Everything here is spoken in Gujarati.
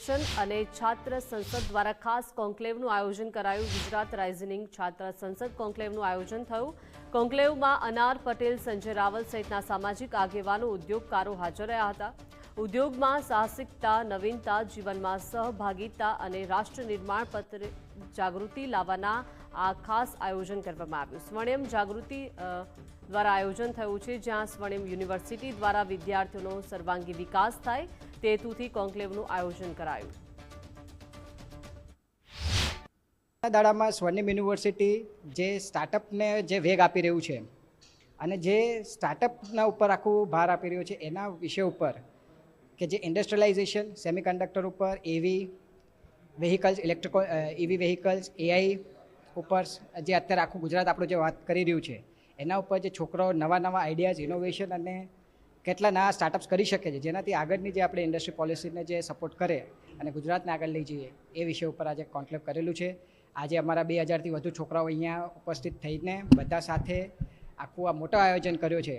ફાઉન્ડેશન અને છાત્ર સંસદ દ્વારા ખાસ કોન્ક્લેવનું આયોજન કરાયું। ગુજરાત રાઇઝનિંગ છાત્ર સંસદ કોન્ક્લેવનું આયોજન થયું। કોન્ક્લેવમાં અનાર પટેલ, સંજય રાવલ સહિતના સામાજિક આગેવાનો, ઉદ્યોગકારો હાજર રહ્યા હતા। ઉદ્યોગમાં સાહસિકતા, નવીનતા, જીવનમાં સહભાગિતા અને રાષ્ટ્ર નિર્માણ પર જાગૃતિ લાવવાના આ ખાસ આયોજન કરવામાં આવ્યું। સ્વર્ણિમ જાગૃતિ દ્વારા આયોજન થયું છે, જ્યાં સ્વર્ણિમ યુનિવર્સિટી દ્વારા વિદ્યાર્થીઓનો સર્વાંગી વિકાસ થાય તે હેતુથી કોન્ક્લેવનું આયોજન કરાયું। દાડામાં સ્વર્ણિમ યુનિવર્સિટી જે સ્ટાર્ટઅપને જે વેગ આપી રહ્યું છે અને જે સ્ટાર્ટઅપના ઉપર આખું ભાર આપી રહ્યું છે એના વિષય ઉપર કે જે ઇન્ડસ્ટ્રીયલાઇઝેશન, સેમિકન્ડક્ટર ઉપર, એવી વેહિકલ્સ, ઇવી વેહિકલ્સ, એઆઈ ઉપર જે અત્યારે આખું ગુજરાત આપણું જે વાત કરી રહ્યું છે એના ઉપર જે છોકરાઓ નવા આઈડિયાઝ, ઇનોવેશન અને કેટલા નવા સ્ટાર્ટઅપ્સ કરી શકે છે, જેનાથી આગળની જે આપણે ઇન્ડસ્ટ્રી પોલિસીને જે સપોર્ટ કરે અને ગુજરાતને આગળ લઈ જઈએ એ વિષય ઉપર આજે કોન્ક્લેવ કરેલું છે। આજે અમારા 2000થી વધુ છોકરાઓ અહીંયા ઉપસ્થિત થઈને બધા સાથે આખું આ મોટો આયોજન કર્યો છે।